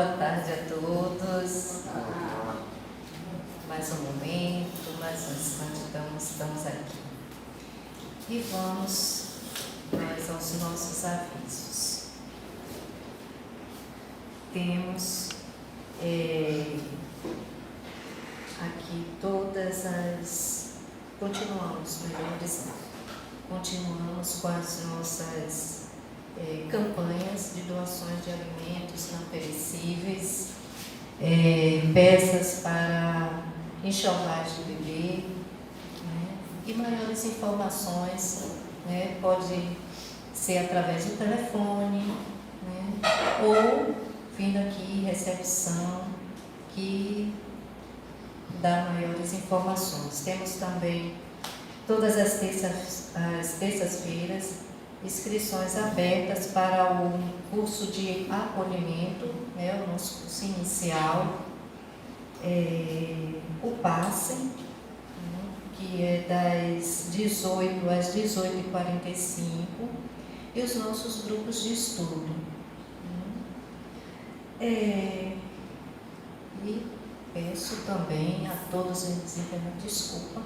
Boa tarde a todos. Mais um momento, mais um instante, estamos aqui. E vamos nós aos nossos avisos. Temos aqui todas as... Continuamos com as nossas campanhas de doações de alimentos não perecíveis, peças para enxovais de bebê, né? E maiores informações, né? Pode ser através do telefone, né? Ou vindo aqui, recepção, que dá maiores informações. Temos também todas as terças-feiras inscrições abertas para o curso de acolhimento, né, o nosso curso inicial, o PASSE, né, que é das 18 às 18h45, e os nossos grupos de estudo. E peço também a todos os internautas, desculpa,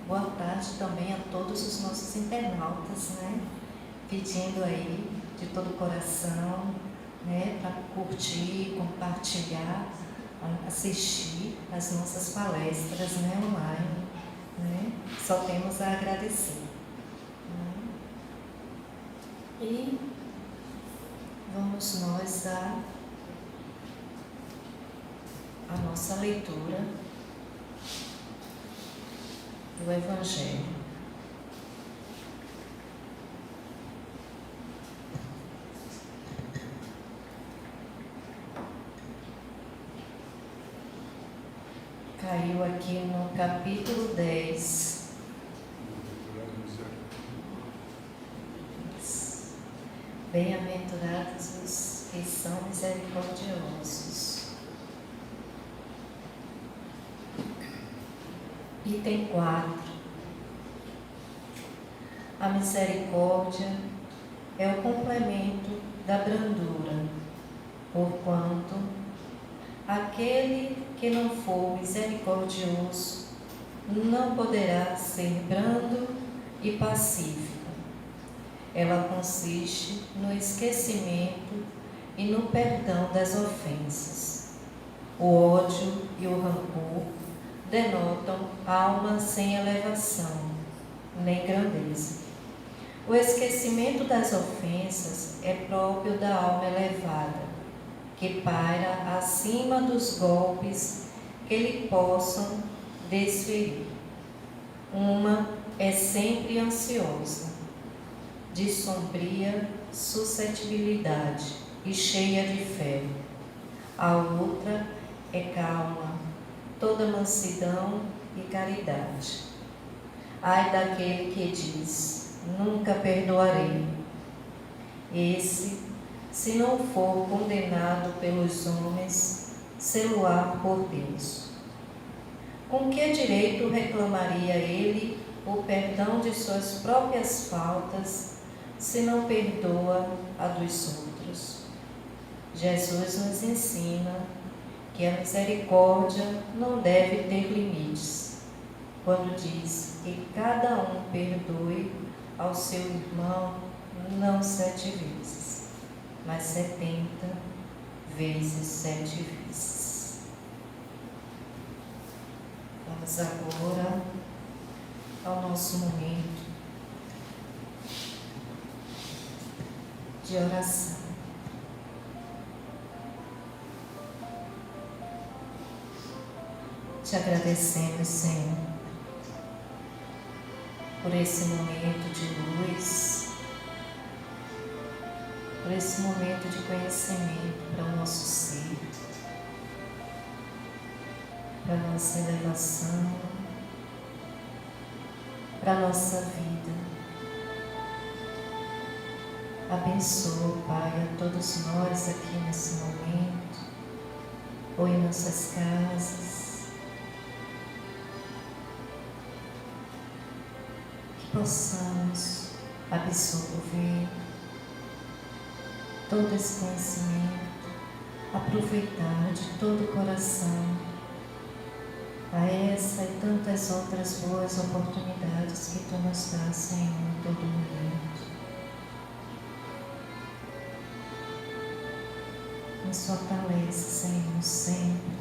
boa tarde também a todos os nossos internautas, né? Pedindo aí de todo o coração, né, para curtir, compartilhar, assistir as nossas palestras, né, online, né? Só temos a agradecer. Né? E vamos nós a nossa leitura do Evangelho. Caiu aqui no capítulo 10. Bem-aventurados os que são misericordiosos. Item 4. A misericórdia é o complemento da brandura, porquanto aquele que não for misericordioso não poderá ser brando e pacífico. Ela consiste no esquecimento e no perdão das ofensas. O ódio e o rancor denotam alma sem elevação, nem grandeza. O esquecimento das ofensas é próprio da alma elevada, que paira acima dos golpes que lhe possam desferir. Uma é sempre ansiosa, de sombria suscetibilidade e cheia de fé. A outra é calma, toda mansidão e caridade. Ai daquele que diz, nunca perdoarei. Esse, se não for condenado pelos homens, sê-lo-á por Deus. Com que direito reclamaria ele o perdão de suas próprias faltas, se não perdoa a dos outros? Jesus nos ensina que a misericórdia não deve ter limites, quando diz que cada um perdoe ao seu irmão não 7 vezes, mas 70 vezes 7 vezes. Vamos agora ao nosso momento de oração. Te agradecemos, Senhor, por esse momento de luz, por esse momento de conhecimento para o nosso ser, para a nossa elevação, para a nossa vida. Abençoa, Pai, a todos nós aqui nesse momento, ou em nossas casas, que possamos absorver todo esse conhecimento aproveitar de todo o coração a essa e tantas outras boas oportunidades que Tu nos dás, Senhor, em todo momento. Nos fortalece, Senhor, sempre,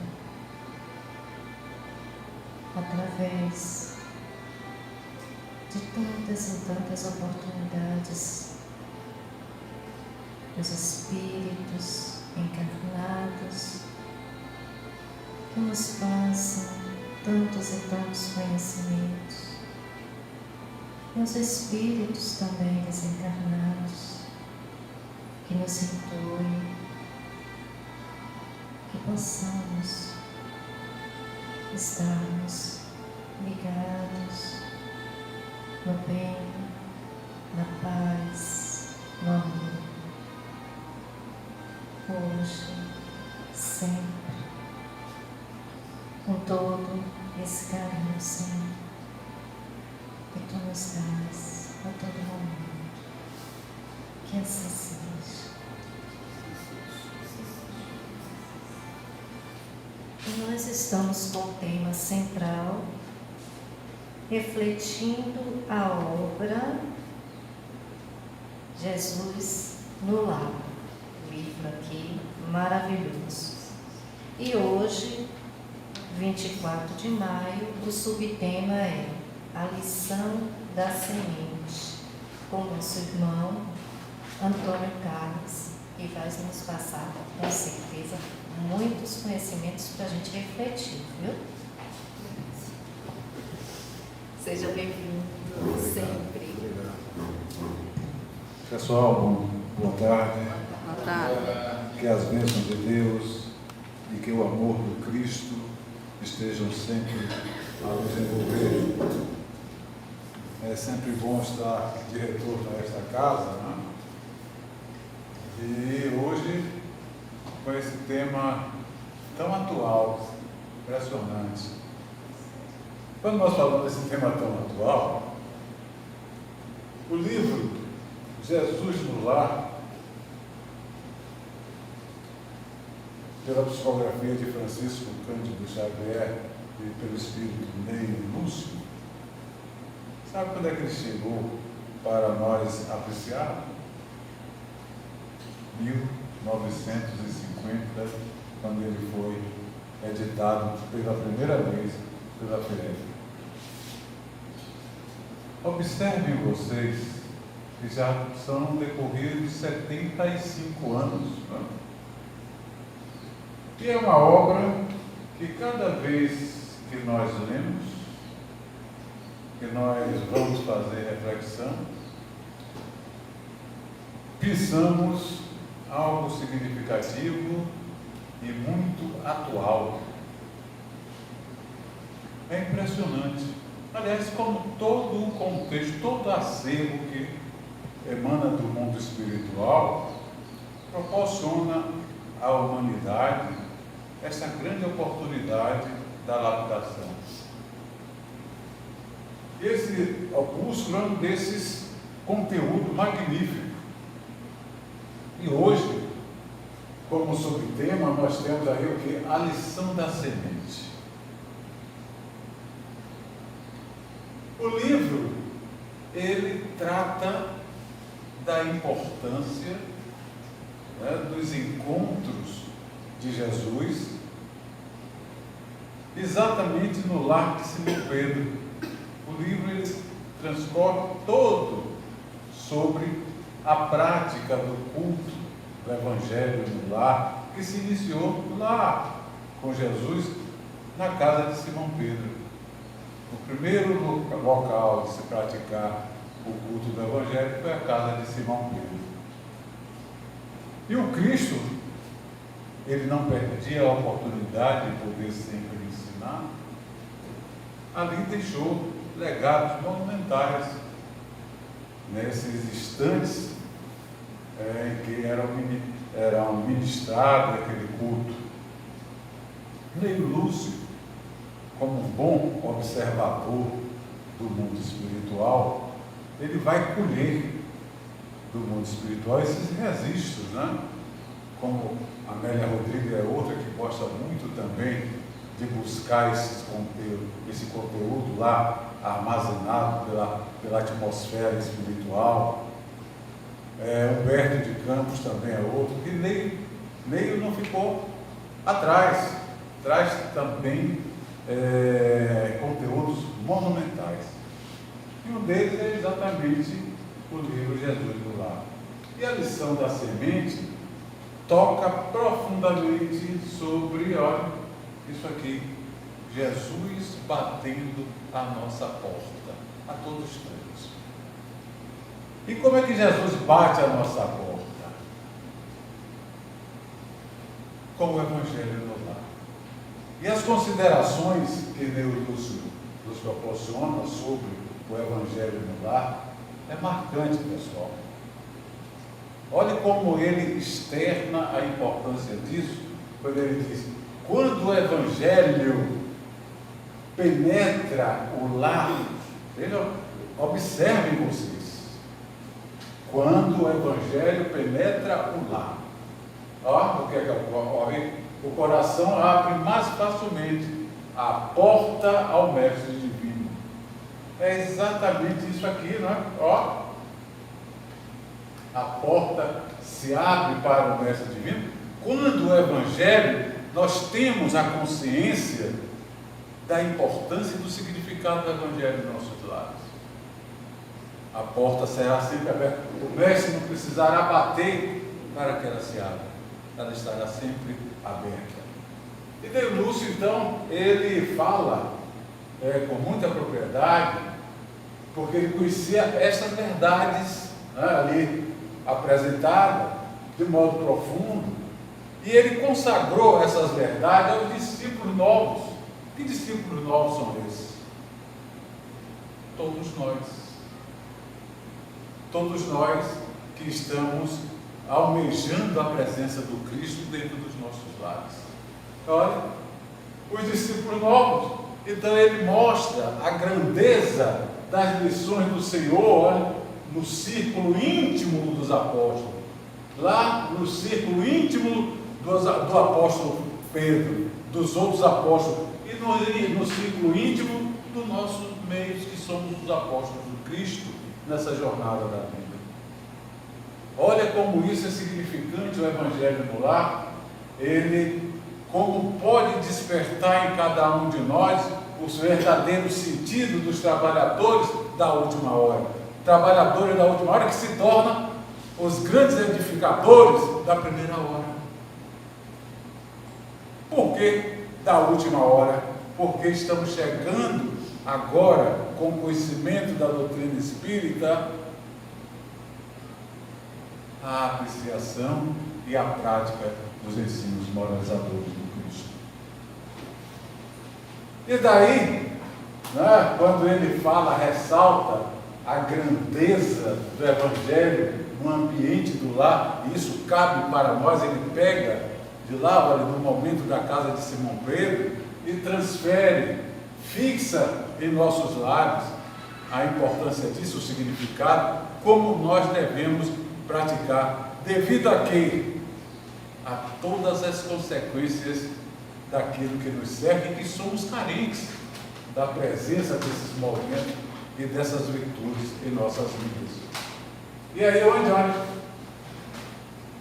através de tantas e tantas oportunidades dos Espíritos encarnados que nos passam tantos e tantos conhecimentos, e os Espíritos também desencarnados que nos intuem, que possamos estarmos ligados no bem, na paz, no amor, hoje, sempre, com todo esse carinho, Senhor, que Tu nos dás a todo momento. Que assim seja. E nós estamos com o tema central, refletindo a obra Jesus no Lar. Livro aqui maravilhoso. E hoje, 24 de maio, o subtema é a lição da semente, com o nosso irmão Antônio Carlos, que vai nos passar, com certeza, muitos conhecimentos para a gente refletir, viu? Seja bem-vindo sempre. Obrigado. Pessoal, boa tarde. Boa tarde. Que as bênçãos de Deus e que o amor do Cristo estejam sempre a nos envolver. É sempre bom estar de retorno a esta casa, né? E hoje, com esse tema tão atual, impressionante. Quando nós falamos desse tema tão atual, o livro Jesus no Lar, pela psicografia de Francisco Cândido Xavier e pelo espírito Ney Lúcio, sabe quando é que ele chegou para nós apreciar? 1950, quando ele foi editado pela primeira vez pela FIEG. Observem vocês que já são decorridos 75 anos. Né? E é uma obra que cada vez que nós lemos, que nós vamos fazer reflexão, pensamos algo significativo e muito atual. É impressionante. Aliás, como todo o contexto, todo o acervo que emana do mundo espiritual proporciona à humanidade essa grande oportunidade da lapidação. Esse opúsculo é um desses conteúdos magníficos. E hoje, como subtema, nós temos aí o que? A lição da semente. O livro, ele trata da importância, né, dos encontros de Jesus, exatamente no lar de Simão Pedro. O livro ele transcorre todo sobre a prática do culto do Evangelho no lar, que se iniciou lá com Jesus na casa de Simão Pedro. O primeiro local de se praticar o culto do Evangelho foi a casa de Simão Pedro. E o Cristo, ele não perdia a oportunidade de poder sempre ensinar. Ali deixou legados monumentais nesses instantes em que era ministrado aquele culto. Ney Lúcio, como um bom observador do mundo espiritual, ele vai colher do mundo espiritual esses registros, né? como a Amélia Rodrigues é outra que gosta muito também de buscar esse conteúdo lá armazenado pela atmosfera espiritual. Humberto de Campos também é outro, que Neio não ficou atrás, traz também conteúdos monumentais. E um deles é exatamente o livro Jesus no Lar. E a lição da semente toca profundamente sobre, olha, isso aqui, Jesus batendo a nossa porta, a todos todos. E como é que Jesus bate a nossa porta? Com o Evangelho no lar. E as considerações que Neo Lúcio nos proporciona sobre o Evangelho no lar é marcante, pessoal. Olhe como ele externa a importância disso, quando ele diz: quando o Evangelho penetra o lar, vejam, observem vocês, quando o Evangelho penetra o lar, o que é que ocorre? O coração abre mais facilmente a porta ao Mestre Divino. É exatamente isso aqui, não é? A porta se abre para o Mestre Divino. Quando o Evangelho, nós temos a consciência da importância e do significado do Evangelho em nossos lares. A porta será sempre aberta. O Mestre não precisará bater para que ela se abra. Ela estará sempre aberta. E Neo Lúcio, então, ele fala com muita propriedade, porque ele conhecia essas verdades, né, ali apresentadas de modo profundo, e ele consagrou essas verdades aos discípulos novos. Que discípulos novos são esses? Todos nós. Todos nós que estamos almejando a presença do Cristo dentro dos nossos lares. Olha, os discípulos novos. Então ele mostra a grandeza das lições do Senhor, olha, no círculo íntimo dos apóstolos. Lá no círculo íntimo do apóstolo Pedro, dos outros apóstolos, e no círculo íntimo do nosso meio, que somos os apóstolos do Cristo nessa jornada da vida. Olha como isso é significante, o Evangelho no lar. Ele, como pode despertar em cada um de nós os verdadeiros sentidos dos trabalhadores da última hora. Trabalhadores da última hora que se tornam os grandes edificadores da primeira hora. Por que da última hora? Porque estamos chegando agora, com o conhecimento da doutrina espírita, à apreciação e à prática dos ensinos moralizadores do Cristo. E daí, né, quando ele fala, ressalta a grandeza do Evangelho no ambiente do lar, e isso cabe para nós, ele pega de lá, olha, no momento da casa de Simão Pedro, e transfere, fixa em nossos lares a importância disso, o significado, como nós devemos praticar, devido a quê? A todas as consequências daquilo que nos serve e que somos carentes da presença desses movimentos e dessas virtudes em nossas vidas. E aí onde olha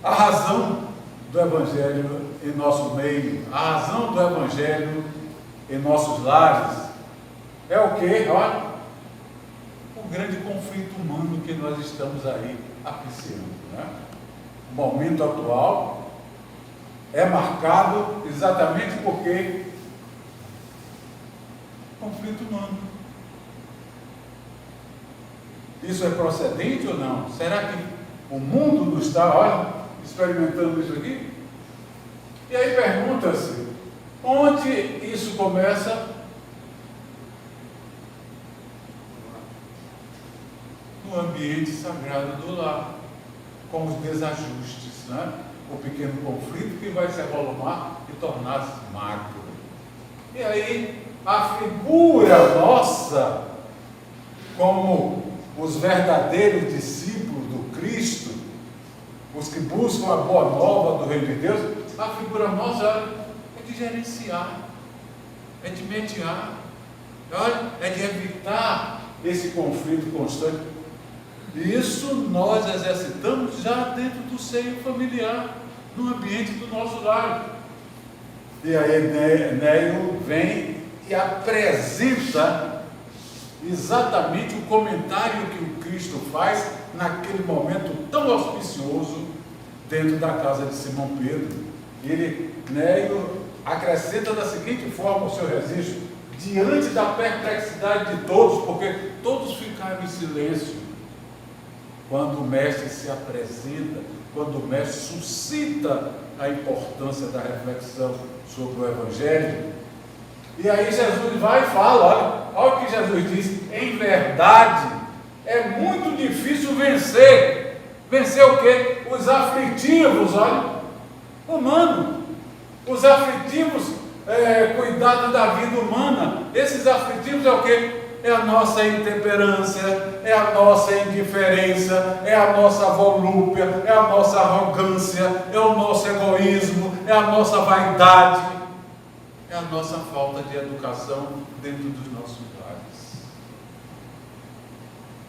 a razão do Evangelho em nosso meio, a razão do Evangelho em nossos lares é o quê? Olha, o grande conflito humano que nós estamos aí apreciando, né? O momento atual é marcado exatamente porque conflito humano. Isso é procedente ou não? Será que o mundo não está, olha, experimentando isso aqui? E aí pergunta-se, onde isso começa? No ambiente sagrado do lar, com os desajustes, né? O pequeno conflito que vai se avolumar e tornar-se macro. E aí, a figura nossa, como os verdadeiros discípulos do Cristo, os que buscam a boa nova do reino de Deus, a figura nossa é de gerenciar, é de mediar, é de evitar esse conflito constante. E isso nós exercitamos já dentro do seio familiar, no ambiente do nosso lar. E aí Neio vem e apresenta exatamente o comentário que o Cristo faz naquele momento tão auspicioso dentro da casa de Simão Pedro. Neio acrescenta da seguinte forma o seu registro: diante da perplexidade de todos, porque todos ficaram em silêncio quando o mestre se apresenta, quando o mestre suscita a importância da reflexão sobre o Evangelho. E aí Jesus vai e fala, olha o que Jesus diz: em verdade, é muito difícil vencer. Vencer o quê? Os aflitivos, humano. Os aflitivos, cuidado da vida humana. Esses aflitivos é o quê? É a nossa intemperância, é a nossa indiferença, é a nossa volúpia, é a nossa arrogância, é o nosso egoísmo, é a nossa vaidade, é a nossa falta de educação dentro dos nossos lares.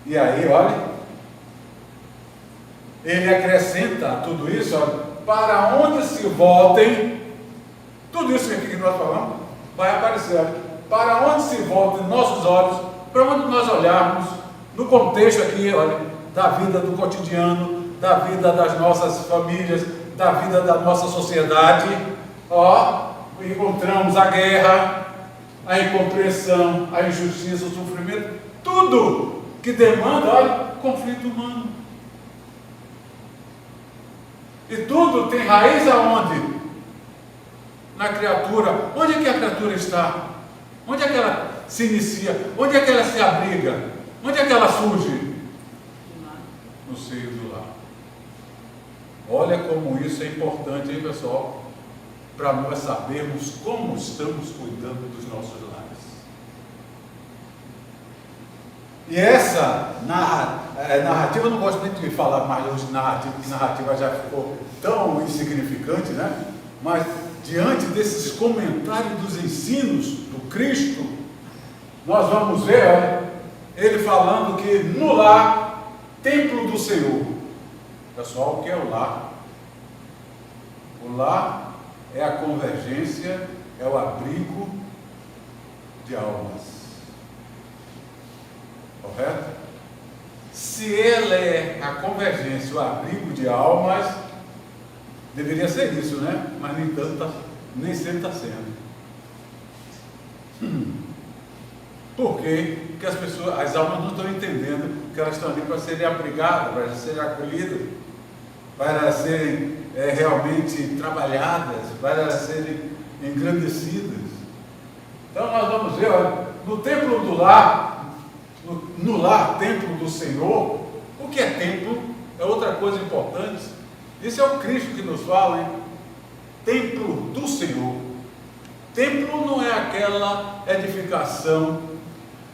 E aí, olha, ele acrescenta a tudo isso, para onde se voltem, tudo isso aqui que nós falamos, vai aparecer, para onde se voltem nossos olhos, para onde nós olharmos, no contexto aqui, da vida do cotidiano, da vida das nossas famílias, da vida da nossa sociedade, encontramos a guerra, a incompreensão, a injustiça, o sofrimento, tudo que demanda, conflito humano. E tudo tem raiz aonde? Na criatura. Onde é que a criatura está? Onde é que ela se inicia? Onde é que ela se abriga? Onde é que ela surge? No seio do lar. Olha como isso é importante, hein, pessoal? Para nós sabermos como estamos cuidando dos nossos lares. E essa narrativa, eu não gosto nem de falar mais hoje narrativa, porque narrativa já ficou tão insignificante, né? Mas diante desses comentários dos ensinos do Cristo, nós vamos ver ele falando que no lar, templo do Senhor. Pessoal, o que é o lar? O lar é a convergência, é o abrigo de almas. Correto? Se ele é a convergência, o abrigo de almas, deveria ser isso, né? Mas nem tanto, nem sempre está sendo. Por quê? Porque as almas não estão entendendo que elas estão ali para serem abrigadas, para serem acolhidas, para serem realmente trabalhadas, para serem engrandecidas. Então nós vamos ver, no templo do lar, no lar, templo do Senhor. O que é templo? É outra coisa importante. Isso é o Cristo que nos fala, hein? Templo do Senhor. Templo não é aquela edificação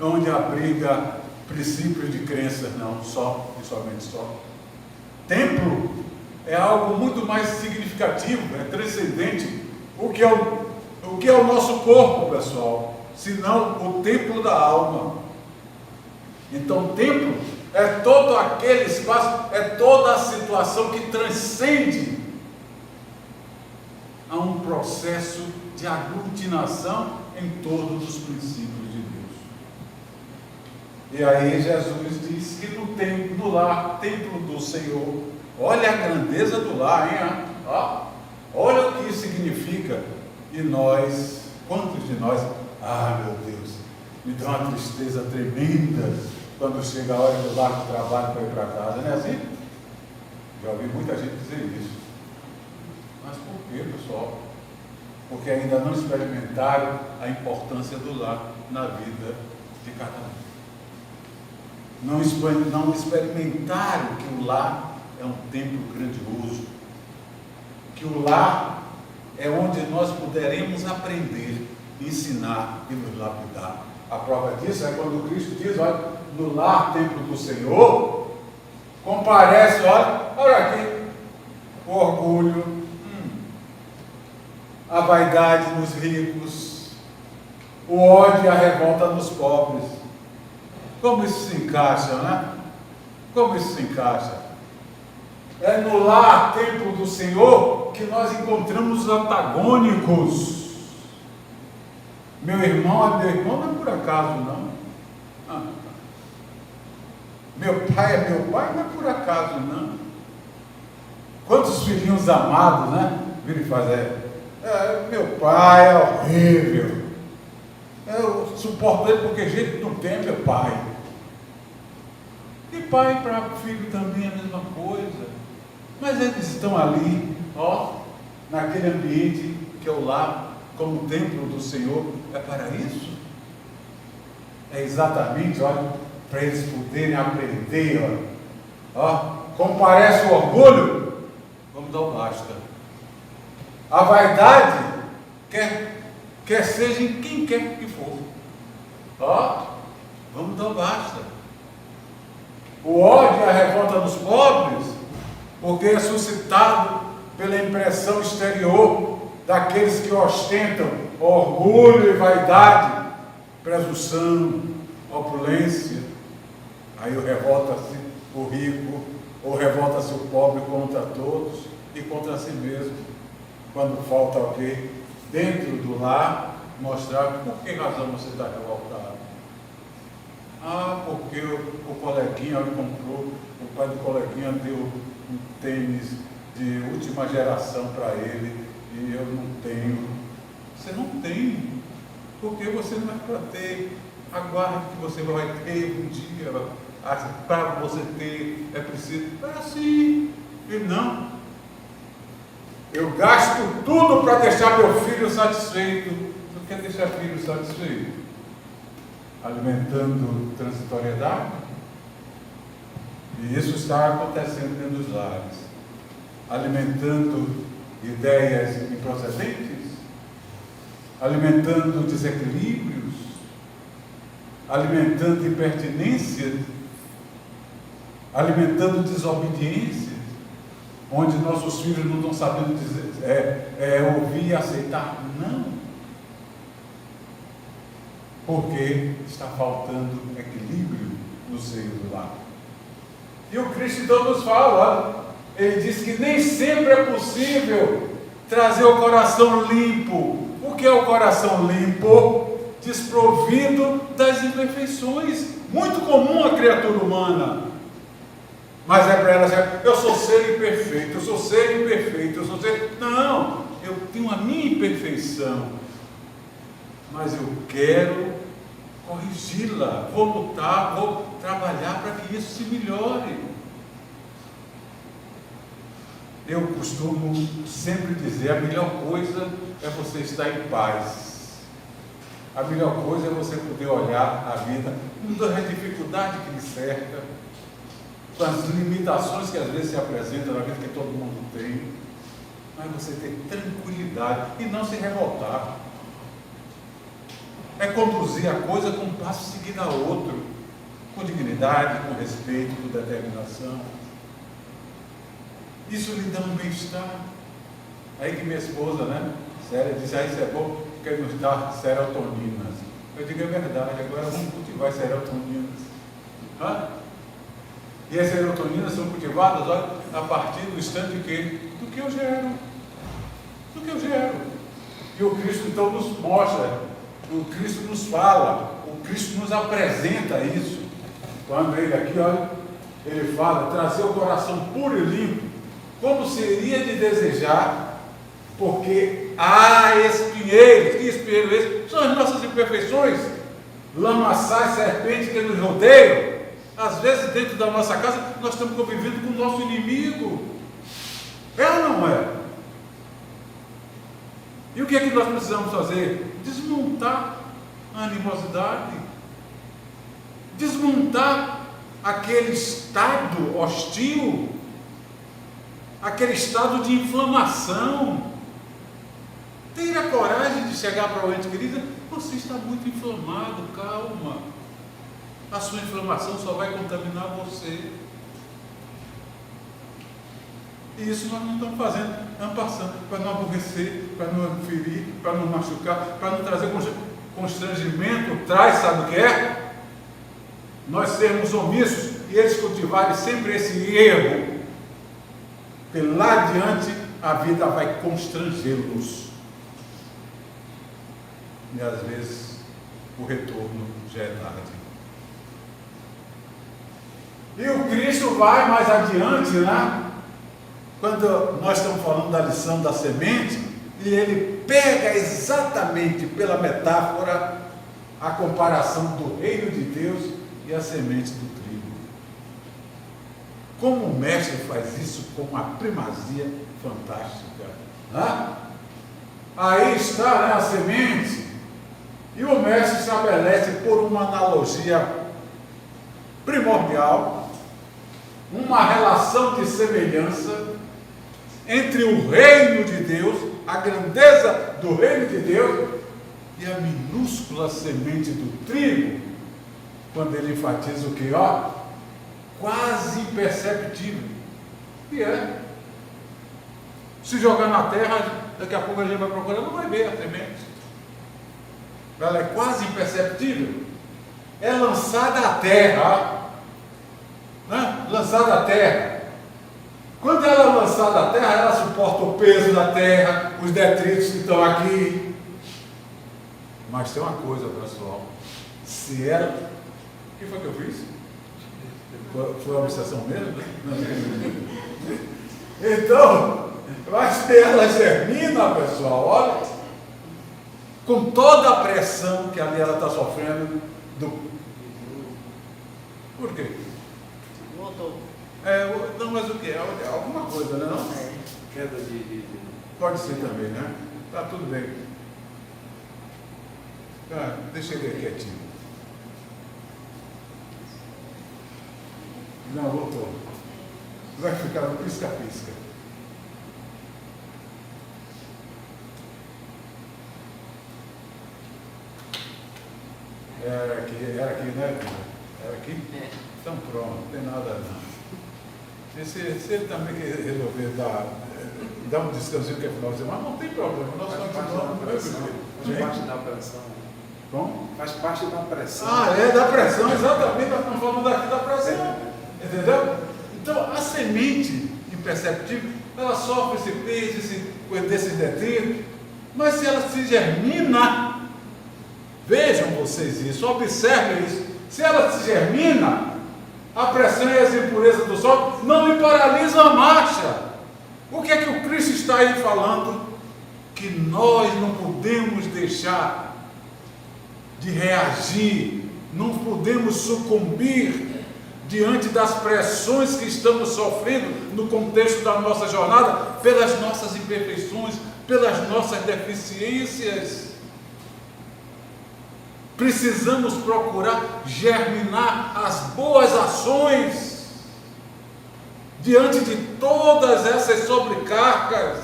onde abriga princípios de crença, não, só e somente só. Templo é algo muito mais significativo, é transcendente. O que é o nosso corpo, pessoal? Senão o templo da alma. Então, templo é todo aquele espaço, é toda a situação que transcende a um processo de aglutinação em torno dos princípios de Deus. E aí Jesus diz que no lar, templo do Senhor, olha a grandeza do lar, hein? Olha o que isso significa. E nós, quantos de nós, meu Deus, me dá uma tristeza tremenda quando chega a hora do lar do trabalho para ir para casa, não é assim? Já ouvi muita gente dizer isso. Mas por quê, pessoal? Porque ainda não experimentaram a importância do lar na vida de cada um. Não experimentaram que o lar é um templo grandioso, que o lar é onde nós poderemos aprender, ensinar e nos lapidar. A prova disso é quando Cristo diz, no lar, templo do Senhor, comparece, olha aqui, o orgulho, a vaidade nos ricos, o ódio e a revolta nos pobres. Como isso se encaixa, né? Como isso se encaixa? É no lar, templo do Senhor, que nós encontramos os antagônicos. Meu irmão é meu irmão, não é por acaso, não. Meu pai é meu pai, não é por acaso, não. Quantos filhinhos amados, né? Viram fazer. Meu pai é horrível. Eu suporto ele porque gente não tem meu pai. E pai para filho também é a mesma coisa. Mas eles estão ali, naquele ambiente que é o lar, como o templo do Senhor. É para isso? É exatamente, para eles poderem aprender, como parece o orgulho, vamos dar o basta. A vaidade, quer seja em quem quer que for, vamos dar o basta. O ódio e a revolta dos pobres, porque é suscitado pela impressão exterior daqueles que ostentam orgulho e vaidade, presunção, opulência. Aí revolta-se o rico, ou revolta-se o pobre contra todos e contra si mesmo. Quando falta alguém dentro do lar, mostrar por que razão você está revoltado. Porque o coleguinha comprou, o pai do coleguinha deu um tênis de última geração para ele e eu não tenho. Você não tem, porque você não é para ter. Aguarde que você vai ter um dia. Para você ter, é preciso. É assim. E não. Eu gasto tudo para deixar meu filho satisfeito. Tu quer deixar filho satisfeito? Alimentando transitoriedade? E isso está acontecendo dentro dos lares. Alimentando ideias improcedentes? Alimentando desequilíbrios? Alimentando impertinências? Alimentando desobediências? Onde nossos filhos não estão sabendo dizer, ouvir e aceitar não. Porque está faltando equilíbrio no seio do lar. E o Cristo então nos fala, ele diz que nem sempre é possível trazer o coração limpo. O que é o coração limpo? Desprovido das imperfeições. Muito comum à criatura humana. Mas é para ela dizer, eu sou ser imperfeito, eu sou ser imperfeito, eu sou ser... Não, eu tenho a minha imperfeição, mas eu quero corrigi-la, vou lutar, vou trabalhar para que isso se melhore. Eu costumo sempre dizer, a melhor coisa é você estar em paz. A melhor coisa é você poder olhar a vida, com toda a dificuldade que lhe cerca, com as limitações que às vezes se apresentam na vida que todo mundo tem, mas você ter tranquilidade e não se revoltar. É conduzir a coisa com um passo seguido a outro, com dignidade, com respeito, com determinação. Isso lhe dá um bem-estar. Aí que minha esposa, Célia, disse, isso é bom, porque nos dá serotoninas. Eu digo, é verdade, agora vamos cultivar serotoninas. E as serotoninas são cultivadas, a partir do instante do que eu gero. Do que eu gero. E o Cristo então nos mostra, o Cristo nos fala, o Cristo nos apresenta isso. Quando ele aqui, ele fala, trazer o coração puro e limpo, como seria de desejar, porque há espinheiros, que espinheiros esses? São as nossas imperfeições, lamaçais, serpentes que nos rodeiam. Às vezes dentro da nossa casa nós estamos convivendo com o nosso inimigo. É ou não é? E o que é que nós precisamos fazer? Desmontar a animosidade, desmontar aquele estado hostil, aquele estado de inflamação. Ter a coragem de chegar para o ente querido, você está muito inflamado, calma. A sua inflamação só vai contaminar você. E isso nós não estamos fazendo, estamos passando, para não aborrecer, para não ferir, para não machucar, para não trazer constrangimento. Traz, sabe o que é? Nós sermos omissos e eles cultivarem sempre esse erro. Porque lá adiante a vida vai constrangê-los. E às vezes o retorno já é tarde. E o Cristo vai mais adiante, né? Quando nós estamos falando da lição da semente, e ele pega exatamente pela metáfora a comparação do reino de Deus e a semente do trigo. Como o mestre faz isso com uma primazia fantástica. Né? Aí está, né, a semente, e o mestre estabelece por uma analogia primordial uma relação de semelhança entre o reino de Deus, a grandeza do reino de Deus e a minúscula semente do trigo, quando ele enfatiza o que? Quase imperceptível. E é. Se jogar na terra, daqui a pouco a gente vai procurar, não vai ver a semente. Ela é quase imperceptível. É lançada à terra. Né? Lançada à terra. Quando ela é lançada à terra, ela suporta o peso da terra, os detritos que estão aqui. Mas tem uma coisa, pessoal. Se ela... O que foi que eu fiz? Foi uma obsessão mesmo? Então, mas se ela germina, pessoal, olha, com toda a pressão que ali ela está sofrendo Por quê? Voltou. Não, mas o quê? Alguma coisa, né? Não? Queda de... Pode ser também, né? Tá tudo bem. Deixa ele quietinho. Não, voltou. Vai ficar no pisca-pisca. Era aqui, né? Era aqui? Então pronto, não tem nada não. Se ele também resolver dar um descansinho que é final de semana, não tem problema. Nós Faz parte da pressão. Faz parte da pressão. Como? Faz parte da pressão. Da pressão, exatamente. Nós estamos falando aqui da pressão. Entendeu? Então, a semente imperceptível, ela sofre esse peso, desses detritos, mas se ela se germina, vejam vocês isso, observem isso, se ela se germina, a pressão e as impurezas do solo não lhe paralisam a marcha. O que é que o Cristo está aí falando? Que nós não podemos deixar de reagir, não podemos sucumbir diante das pressões que estamos sofrendo no contexto da nossa jornada, pelas nossas imperfeições, pelas nossas deficiências. Precisamos procurar germinar as boas ações diante de todas essas sobrecargas.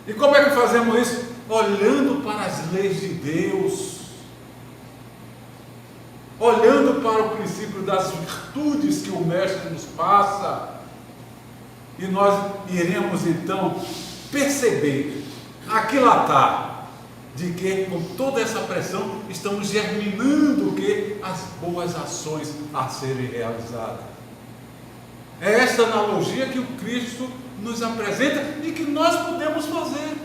E como é que fazemos isso? Olhando para as leis de Deus, olhando para o princípio das virtudes que o Mestre nos passa, e nós iremos então perceber, aquilatar, de que com toda essa pressão estamos germinando o que? As boas ações a serem realizadas. É esta analogia que o Cristo nos apresenta e que nós podemos fazer.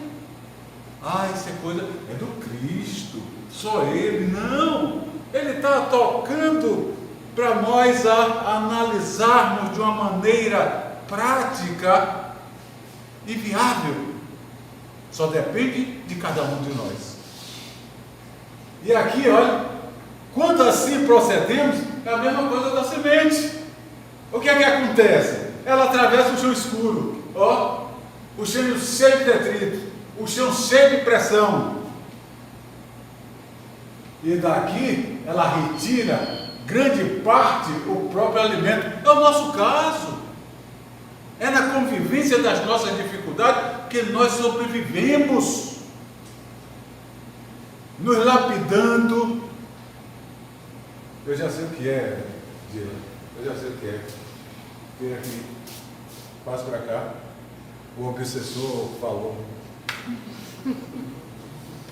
Isso é coisa, é do Cristo, só Ele. Não! Ele está tocando para nós a analisarmos de uma maneira prática e viável. Só depende de cada um de nós. E aqui, olha, quando assim procedemos, é a mesma coisa da semente. O que é que acontece? Ela atravessa o chão escuro, o chão cheio de detrito, o chão cheio de pressão. E daqui ela retira grande parte o próprio alimento. É o nosso caso. É na convivência das nossas dificuldades que nós sobrevivemos, nos lapidando. Eu já sei o que é, Dila. Eu já sei o que é. Ter aqui Passa para cá. O obsessor falou.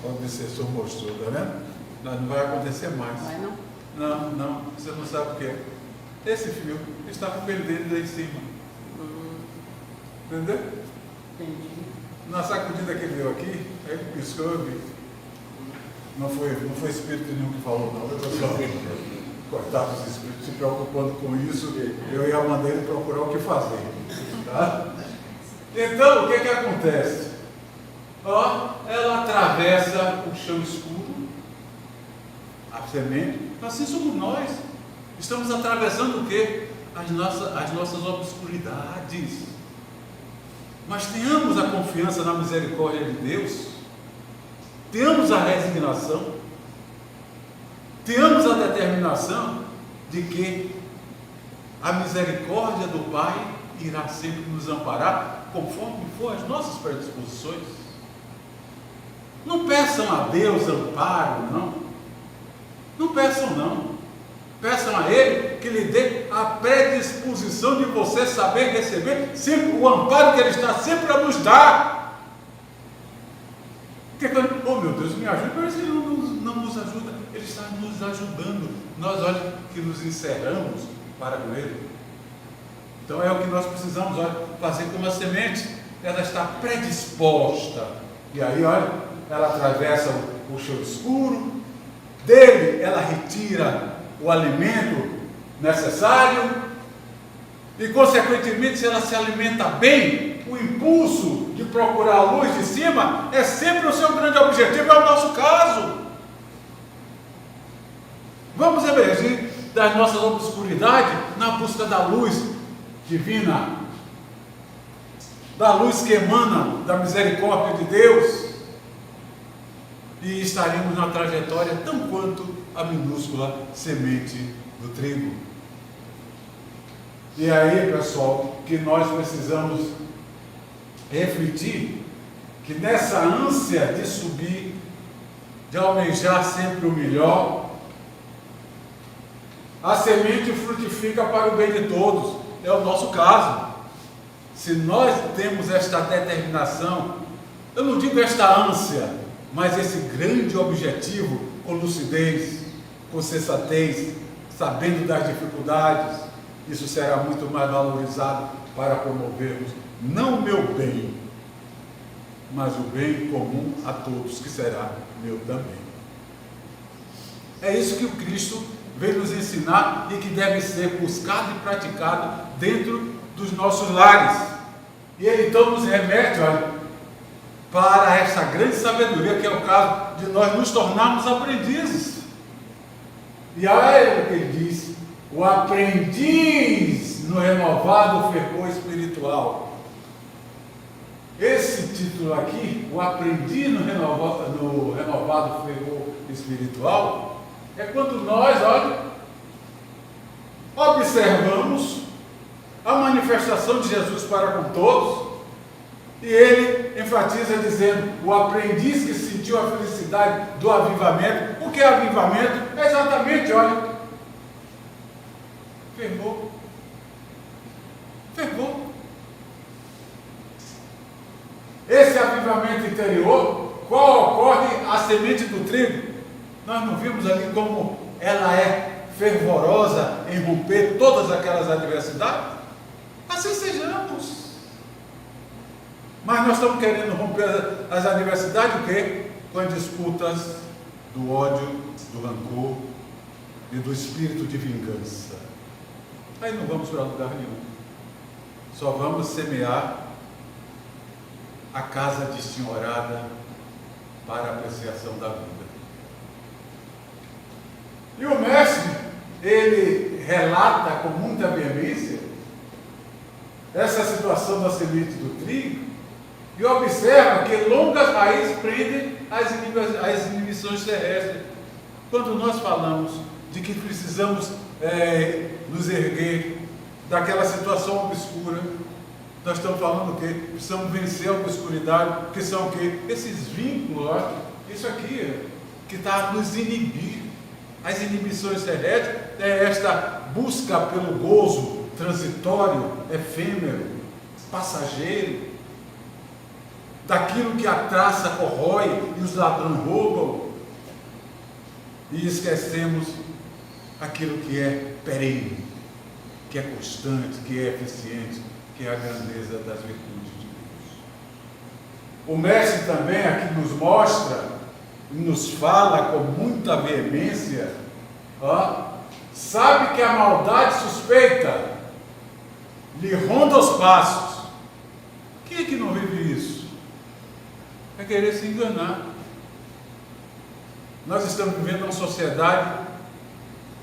O obsessor mostrou, tá vendo? Não vai acontecer mais. Vai não? Não, você não sabe o que é. Esse fio está perdendo aí em cima. Entendeu? Entendi. Na sacudida que ele deu aqui, aí ele piscou, eu vi. Não foi espírito nenhum que falou, não. Eu estou só cortar os espíritos, se preocupando com isso, eu ia mandar ele procurar o que fazer. Tá? Então, o que acontece? Ela atravessa o chão escuro, a semente. Assim somos nós. Estamos atravessando o quê? As nossas obscuridades. Mas tenhamos a confiança na misericórdia de Deus, tenhamos a resignação, tenhamos a determinação de que a misericórdia do Pai irá sempre nos amparar, conforme for as nossas predisposições. Não peçam a Deus amparo, não. Não peçam, não. Peçam a Ele que lhe dê a predisposição de você saber receber sempre o amparo que Ele está sempre a nos dar. Porque quando, oh meu Deus, me ajuda, parece que Ele não nos ajuda. Ele está nos ajudando. Nós, olha, que nos encerramos para com Ele. Então é o que nós precisamos, olha, fazer como a semente. Ela está predisposta. E aí, olha, ela atravessa o chão escuro. Dele, ela retira o alimento necessário e, consequentemente, se ela se alimenta bem, o impulso de procurar a luz de cima é sempre o seu grande objetivo, é o nosso caso. Vamos emergir das nossas obscuridades na busca da luz divina, da luz que emana da misericórdia de Deus, e estaremos na trajetória tão quanto a minúscula semente do trigo. E aí, pessoal, que nós precisamos refletir que nessa ânsia de subir, de almejar sempre o melhor, a semente frutifica para o bem de todos. É o nosso caso. Se nós temos esta determinação, eu não digo esta ânsia, mas esse grande objetivo com lucidez, com sensatez, sabendo das dificuldades, isso será muito mais valorizado para promovermos não o meu bem, mas o bem comum a todos, que será meu também. É isso que o Cristo veio nos ensinar e que deve ser buscado e praticado dentro dos nossos lares. E Ele então nos remete, olha, para essa grande sabedoria, que é o caso de nós nos tornarmos aprendizes. E aí o que ele diz: o aprendiz no renovado fervor espiritual. Esse título aqui, o aprendiz no renovado fervor espiritual, é quando nós, olha, observamos a manifestação de Jesus para com todos. E ele enfatiza dizendo: o aprendiz que sentiu a felicidade do avivamento. O que é avivamento? É exatamente, olha, fervor. Fervor. Esse avivamento interior, qual ocorre a semente do trigo? Nós não vimos ali como ela é fervorosa em romper todas aquelas adversidades? Assim sejamos. Mas nós estamos querendo romper as adversidades, o quê? Com as disputas do ódio, do rancor e do espírito de vingança. Aí não vamos para lugar nenhum. Só vamos semear a casa destinhorada para a apreciação da vida. E o mestre, ele relata com muita veemência essa situação da semente do trigo, e observa que longas raízes prendem as inibições terrestres. Quando nós falamos de que precisamos nos erguer daquela situação obscura, nós estamos falando o quê? Precisamos vencer a obscuridade, que são o quê? Esses vínculos, ó, isso aqui, que está a nos inibir. As inibições terrestres é esta busca pelo gozo transitório, efêmero, passageiro, daquilo que a traça corrói e os ladrões roubam, e esquecemos aquilo que é perene, que é constante, que é eficiente, que é a grandeza das virtudes de Deus. O mestre também aqui nos mostra, nos fala com muita veemência, sabe que a maldade suspeita lhe ronda os passos. Quem é que não vive isso? É querer se enganar. Nós estamos vivendo uma sociedade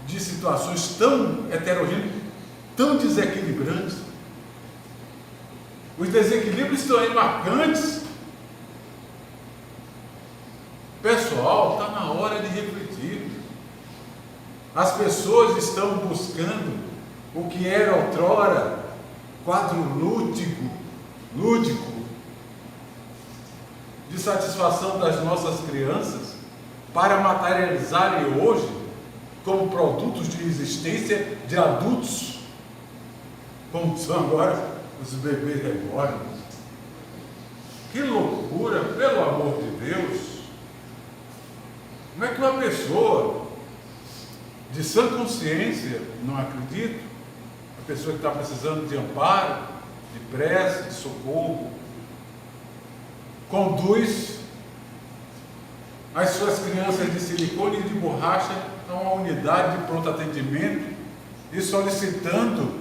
de situações tão heterogêneas, tão desequilibrantes. Os desequilíbrios estão aí marcantes. Pessoal, está na hora de refletir. As pessoas estão buscando o que era outrora quadro lúdico, de satisfação das nossas crianças, para materializarem hoje como produtos de existência de adultos, como são agora os bebês reborn. Que loucura, pelo amor de Deus! Como é que uma pessoa de sã consciência, não acredito, a pessoa que está precisando de amparo, de prece, de socorro, conduz as suas crianças de silicone e de borracha a uma unidade de pronto atendimento e solicitando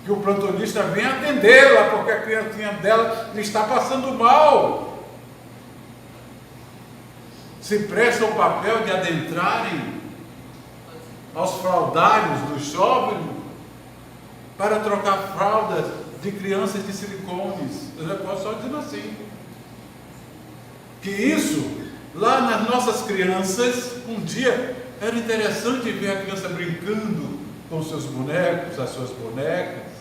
que o plantonista venha atendê-la, porque a criancinha dela está passando mal. Se presta o papel de adentrarem aos fraldários do shopping para trocar fraldas de crianças de silicones. Eu já posso só dizendo assim, que isso, lá nas nossas crianças, um dia era interessante ver a criança brincando com seus bonecos, as suas bonecas,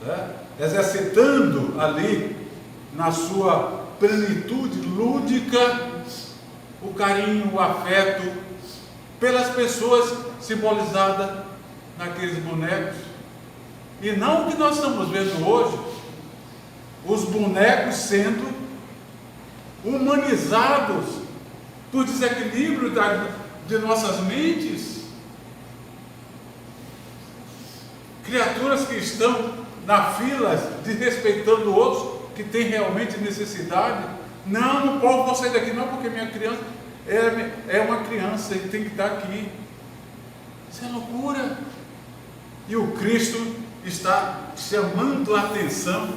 né? Exercitando ali, na sua plenitude lúdica, o carinho, o afeto pelas pessoas simbolizadas naqueles bonecos. E não o que nós estamos vendo hoje, os bonecos sendo humanizados por desequilíbrio de nossas mentes. Criaturas que estão na fila desrespeitando outros que têm realmente necessidade. Não vou sair daqui não, porque minha criança é uma criança e tem que estar aqui. Isso é loucura. E o Cristo está chamando a atenção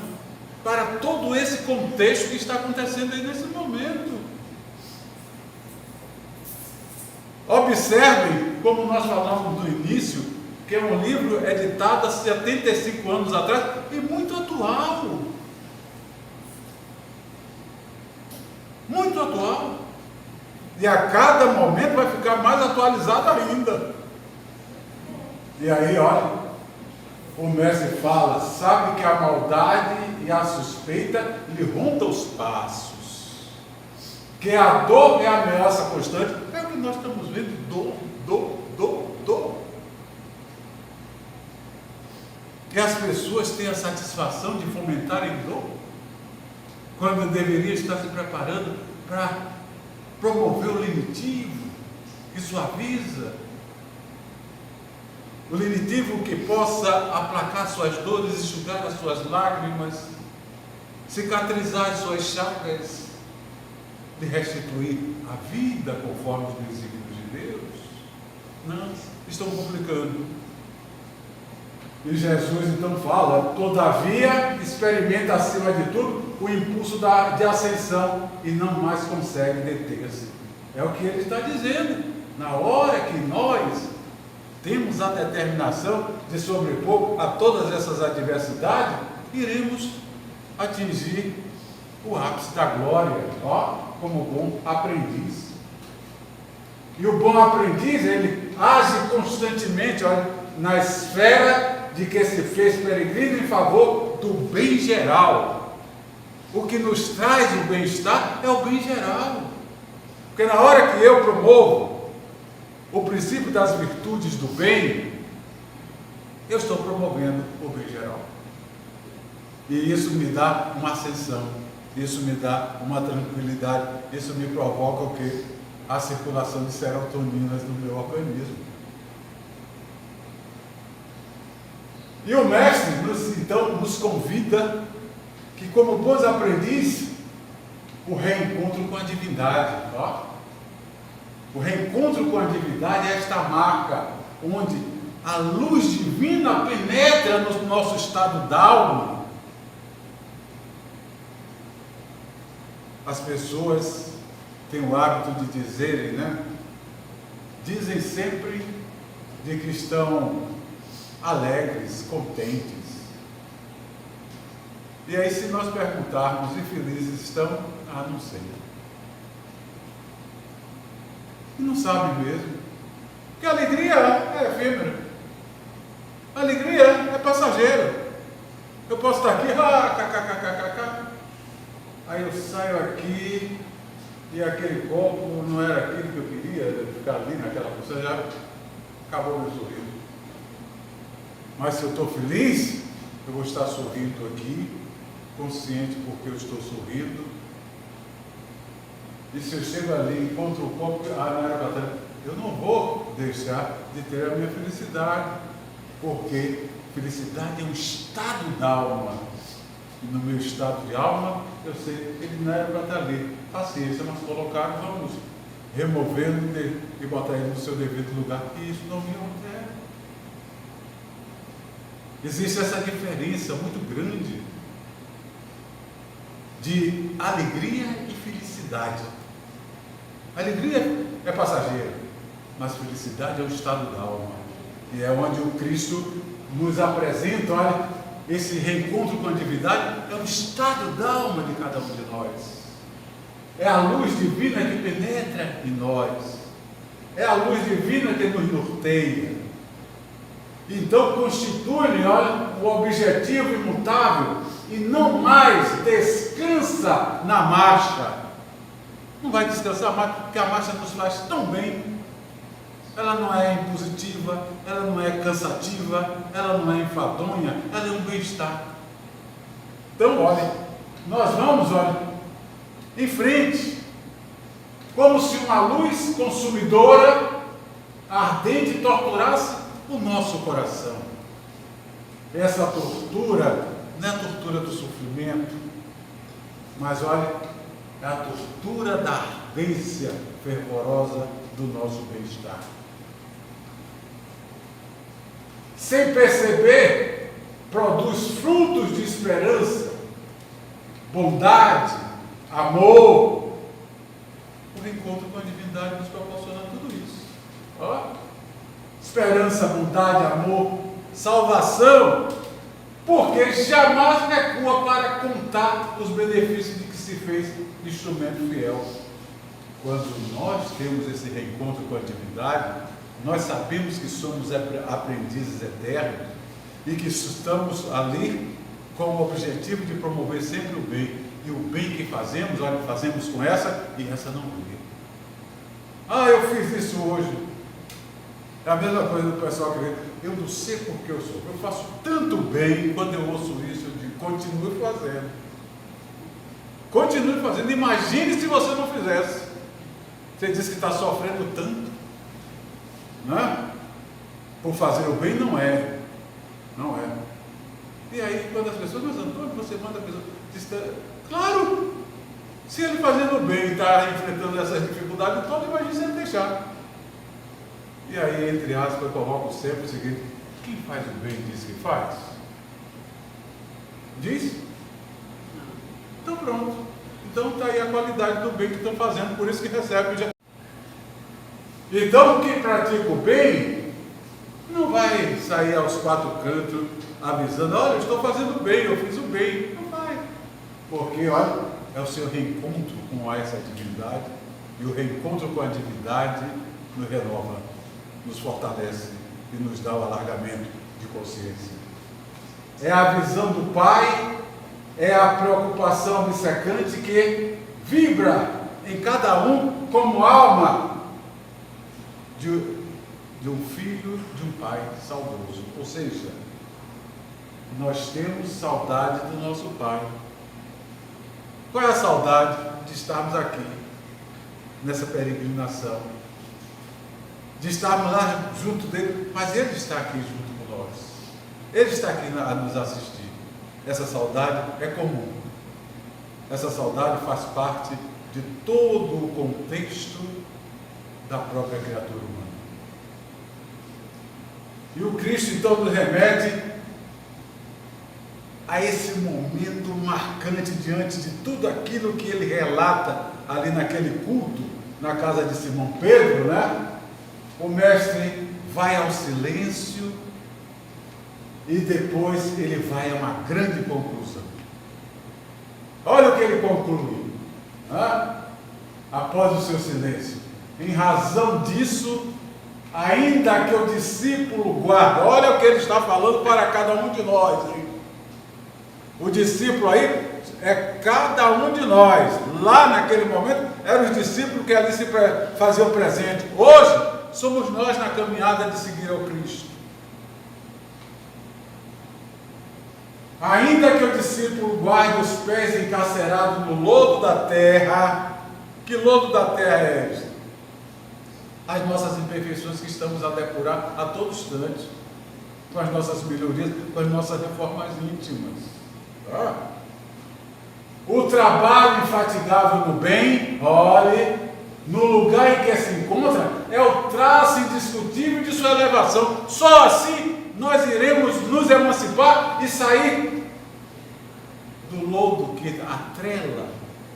para todo esse contexto que está acontecendo aí nesse momento. Observem, como nós falamos no início, que é um livro editado há 75 anos atrás e muito atual. Muito atual. E a cada momento vai ficar mais atualizado ainda. E aí, olha, o mestre fala, sabe que a maldade e a suspeita lhe rondam os passos, que a dor é a ameaça constante. É o que nós estamos vendo, dor. E as pessoas têm a satisfação de fomentarem dor, quando deveria estar se preparando para promover o lenitivo, que suaviza, o lenitivo que possa aplacar suas dores, enxugar as suas lágrimas, cicatrizar as suas chagas, de restituir a vida conforme os desígnios de Deus. Não, estão complicando. E Jesus então fala, todavia experimenta acima de tudo o impulso de ascensão e não mais consegue deter-se. É o que ele está dizendo. Na hora que nós temos a determinação de sobrepor a todas essas adversidades, iremos atingir o ápice da glória, como bom aprendiz. E o bom aprendiz, ele age constantemente, na esfera de que se fez peregrino em favor do bem geral. O que nos traz o bem-estar é o bem geral. Porque na hora que eu promovo o princípio das virtudes do bem, eu estou promovendo o bem geral. E isso me dá uma ascensão, isso me dá uma tranquilidade, isso me provoca o quê? A circulação de serotoninas no meu organismo. E o mestre então nos convida que, como bons aprendizes, o reencontro com a divindade. Ó. O reencontro com a divindade é esta marca onde a luz divina penetra no nosso estado d'alma. As pessoas têm o hábito de dizerem, dizem sempre de que estão alegres, contentes. E aí, se nós perguntarmos, infelizes estão? Não sei. E não sabem mesmo. Porque a alegria é efêmera. A alegria é passageira. Eu posso estar aqui, kkkkkk. Aí eu saio aqui e aquele copo não era aquilo que eu queria, ficar ali naquela posição, já acabou meu sorriso. Mas se eu estou feliz, eu vou estar sorrindo aqui, consciente porque eu estou sorrindo. E se eu chego ali e encontro o copo, não era para eu não vou deixar de ter a minha felicidade, porque felicidade é um estado da alma. E no meu estado de alma, eu sei que ele não era para estar ali. Paciência, mas colocar, vamos removendo e botar ele no seu devido lugar. E isso não me altera. Existe essa diferença muito grande de alegria e felicidade. Alegria é passageira, mas felicidade é o estado da alma. E é onde o Cristo nos apresenta, olha, esse reencontro com a divindade é o estado da alma de cada um de nós. É a luz divina que penetra em nós. É a luz divina que nos norteia. Então constitui, olha, o objetivo imutável e não mais descansa na marcha. Não vai descansar mais, porque a marcha nos faz tão bem. Ela não é impositiva, ela não é cansativa, ela não é enfadonha, ela é um bem-estar. Então, olha, nós vamos, em frente, como se uma luz consumidora, ardente, torturasse o nosso coração. Essa tortura não é a tortura do sofrimento, mas olha, é a tortura da ardência fervorosa do nosso bem-estar. Sem perceber, produz frutos de esperança, bondade, amor. O reencontro com a divindade nos proporciona tudo isso. Esperança, bondade, amor, salvação, porque jamais recua para contar os benefícios de que se fez instrumento fiel. Quando nós temos esse reencontro com a divindade, nós sabemos que somos aprendizes eternos e que estamos ali com o objetivo de promover sempre o bem. E o bem que fazemos, fazemos com essa e essa não vê. Eu fiz isso hoje. É a mesma coisa do pessoal que vê. Eu não sei porque eu sou. Eu faço tanto bem, quando eu ouço isso, eu digo, continue fazendo. Continue fazendo. Imagine se você não fizesse. Você diz que está sofrendo tanto, por fazer o bem, não é. E aí, quando as pessoas, mas Antônio, você manda a pessoa, diz, claro, se ele fazendo o bem está enfrentando essas dificuldades todas, imagine se ele deixar. E aí, entre aspas, eu coloco sempre o seguinte: quem faz o bem diz que faz? Diz? Então pronto. Então está aí a qualidade do bem que estão fazendo, por isso que recebe. Então quem pratica o bem não vai sair aos quatro cantos avisando, olha, eu estou fazendo bem, eu fiz o bem. Não vai. Porque, olha, é o seu reencontro com essa divindade, e o reencontro com a divindade nos renova, nos fortalece e nos dá o alargamento de consciência. É a visão do Pai, é a preocupação obcecante que vibra em cada um como alma de um filho de um pai saudoso. Ou seja, nós temos saudade do nosso Pai. Qual é a saudade de estarmos aqui, nessa peregrinação? De estarmos lá junto dele, mas ele está aqui junto com nós. Ele está aqui a nos assistir. Essa saudade é comum. Essa saudade faz parte de todo o contexto da própria criatura humana. E o Cristo então nos remete a esse momento marcante diante de tudo aquilo que ele relata ali naquele culto, na casa de Simão Pedro, né? O mestre vai ao silêncio e depois ele vai a uma grande conclusão. Olha o que ele conclui, né? Após o seu silêncio. Em razão disso, ainda que o discípulo guarde, olha o que ele está falando para cada um de nós, hein? O discípulo aí é cada um de nós. Lá naquele momento eram os discípulos que ali se faziam presente. Hoje somos nós na caminhada de seguir ao Cristo. Ainda que o discípulo guarde os pés encarcerados no lodo da terra. Que lodo da terra é este? As nossas imperfeições que estamos a depurar a todo instante, com as nossas melhorias, com as nossas reformas íntimas. O trabalho infatigável no bem, olhe, no lugar em que se encontra, é o traço indiscutível de sua elevação. Só assim nós iremos nos emancipar e sair do lodo que atrela,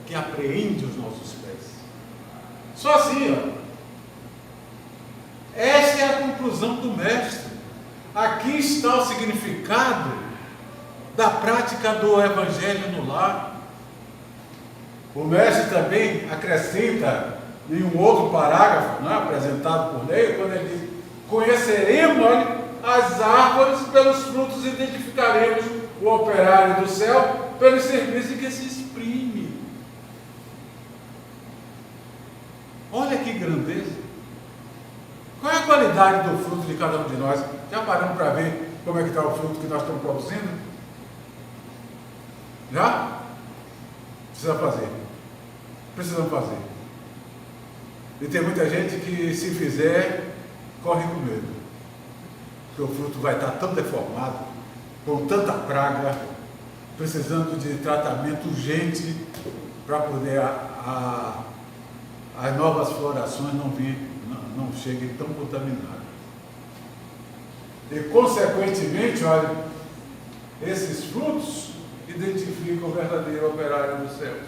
que apreende os nossos pés. Só assim, ó. Esta é a conclusão do mestre. Aqui está o significado da prática do Evangelho no lar. O mestre também acrescenta em um outro parágrafo, né, apresentado por Neio, quando ele diz: conheceremos as árvores, pelos frutos identificaremos o operário do céu, pelo serviço que se exprime. Olha que grandeza! Qual é a qualidade do fruto de cada um de nós? Já paramos para ver como é que está o fruto que nós estamos produzindo? Já? Precisa fazer. Precisamos fazer. E tem muita gente que, se fizer, corre com medo. Porque o fruto vai estar tão deformado, com tanta praga, precisando de tratamento urgente para poder as novas florações não cheguem tão contaminadas. E, consequentemente, olha, esses frutos identificam o verdadeiro operário dos céus.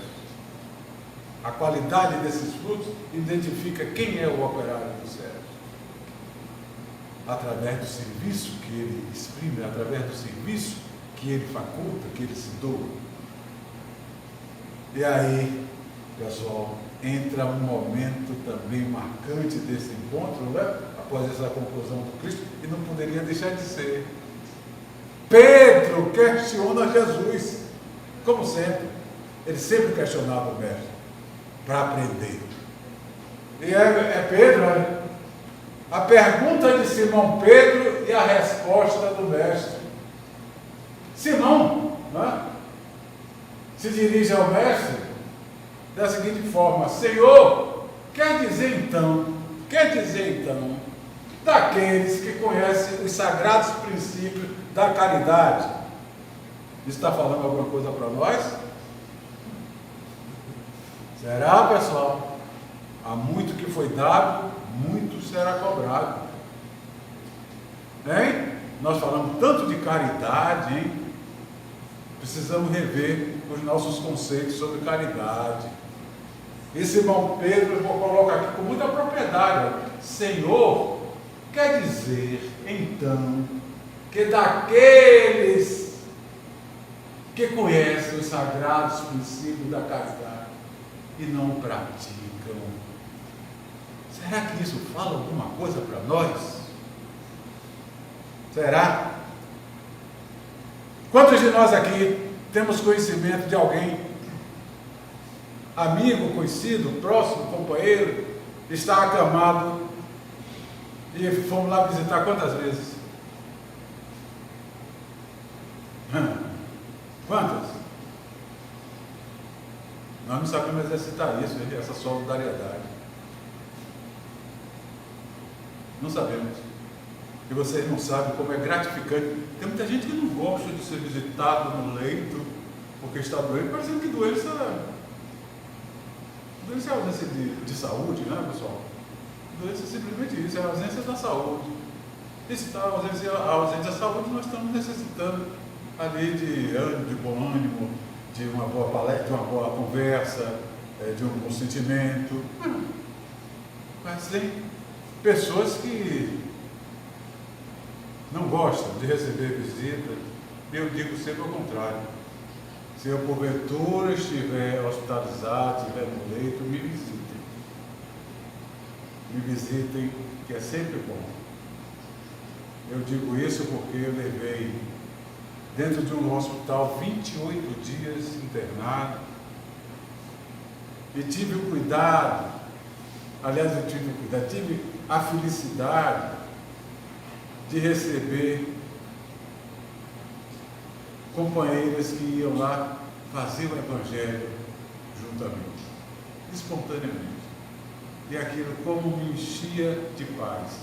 A qualidade desses frutos identifica quem é o operário dos céus. Através do serviço que ele exprime, através do serviço que ele faculta, que ele se doa. E aí, pessoal, entra um momento também marcante desse encontro, né? Após essa conclusão do Cristo, e não poderia deixar de ser. Pedro questiona Jesus, como sempre. Ele sempre questionava o mestre, para aprender. E é Pedro, olha, a pergunta de Simão Pedro e a resposta do mestre. Simão, né, se dirige ao mestre da seguinte forma: Senhor, quer dizer então, daqueles que conhecem os sagrados princípios da caridade. Está falando alguma coisa para nós? Será, pessoal? Há muito que foi dado, muito será cobrado. Hein? Nós falamos tanto de caridade, hein? Precisamos rever os nossos conceitos sobre caridade. E Simão Pedro, eu vou colocar aqui com muita propriedade: Senhor, quer dizer então que daqueles que conhecem os sagrados princípios da caridade e não praticam, será que isso fala alguma coisa para nós? Será? Quantos de nós aqui temos conhecimento de alguém, amigo, conhecido, próximo, companheiro, está acamado e fomos lá visitar quantas vezes? Nós não sabemos exercitar isso, essa solidariedade. Não sabemos. E vocês não sabem como é gratificante. Tem muita gente que não gosta de ser visitado no leito porque está doente, parecendo que doença é ausência de saúde, né, pessoal? Doença é simplesmente isso, é a ausência da saúde. E se está ausência da saúde, nós estamos necessitando ali de ânimo, de bom ânimo, de uma boa palestra, de uma boa conversa, de um bom sentimento. Mas tem pessoas que não gostam de receber visita, e eu digo sempre ao contrário. Se eu porventura estiver hospitalizado, estiver no leito, me visitem. Me visitem, que é sempre bom. Eu digo isso porque eu levei dentro de um hospital 28 dias internado e tive o cuidado, aliás, eu tive o cuidado, tive a felicidade de receber companheiras que iam lá fazer o Evangelho juntamente, espontaneamente. E aquilo como me enchia de paz.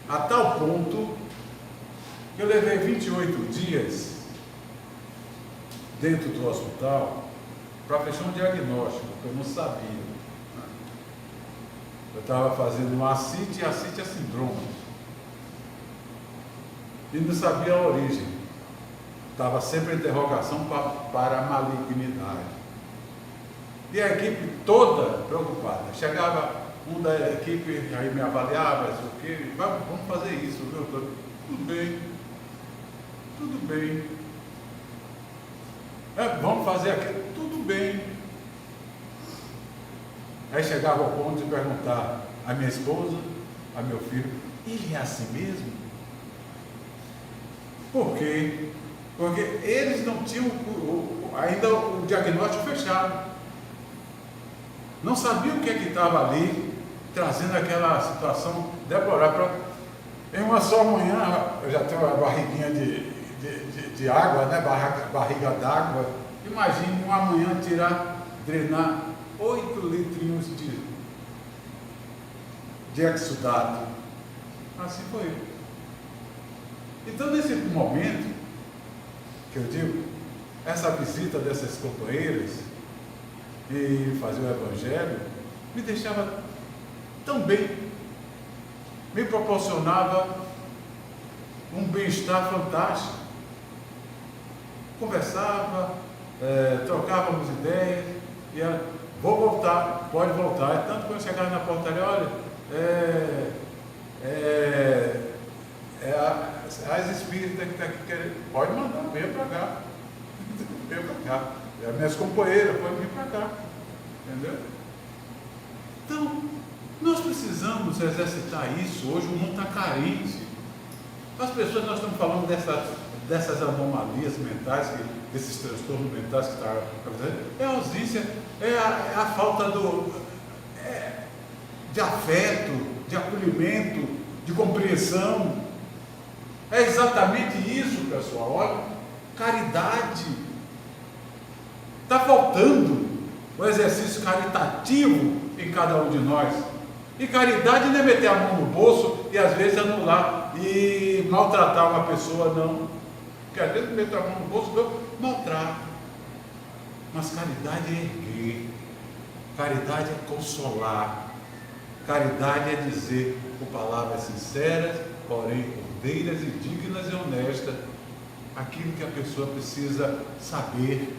A tal ponto que eu levei 28 dias dentro do hospital para fechar um diagnóstico, que eu não sabia. Eu estava fazendo uma ascite, e ascite é sindrome. E não sabia a origem. Estava sempre a interrogação para a malignidade. E a equipe toda preocupada. Chegava um da equipe, aí me avaliava, isso aqui, vamos fazer isso, viu? Tudo bem, tudo bem. Vamos fazer aquilo, tudo bem. Aí chegava ao ponto de perguntar à minha esposa, a meu filho, ele é assim mesmo? Por quê? Porque eles não tinham ainda o diagnóstico fechado. Não sabiam o que é que estava ali, trazendo aquela situação deplorável. Em uma só manhã, eu já tenho uma barriguinha de água, né? Barriga d'água. Imagine uma manhã drenar 8 litrinhos de exudato. Assim foi. Então, nesse momento, que eu digo, essa visita dessas companheiras e fazer o Evangelho me deixava tão bem, me proporcionava um bem-estar fantástico. Conversava, trocávamos ideias, e ela, vou voltar, pode voltar. E tanto quando eu chegava na portaria, olha, as espíritas que estão aqui querendo, pode mandar, venha para cá. Venha para cá. As minhas companheiras podem vir para cá. Entendeu? Então, nós precisamos exercitar isso. Hoje o mundo está carente. As pessoas, nós estamos falando dessas anomalias mentais, desses transtornos mentais que estão acontecendo. É a ausência, é a falta de afeto, de acolhimento, de compreensão. É exatamente isso, pessoal. Olha, caridade. Está faltando o exercício caritativo em cada um de nós. E caridade não é meter a mão no bolso e às vezes anular e maltratar uma pessoa, não. Porque às vezes meter a mão no bolso, não, maltrata. Mas caridade é erguer, caridade é consolar, caridade é dizer com palavras sinceras, porém cordeiras e dignas e honestas, aquilo que a pessoa precisa saber.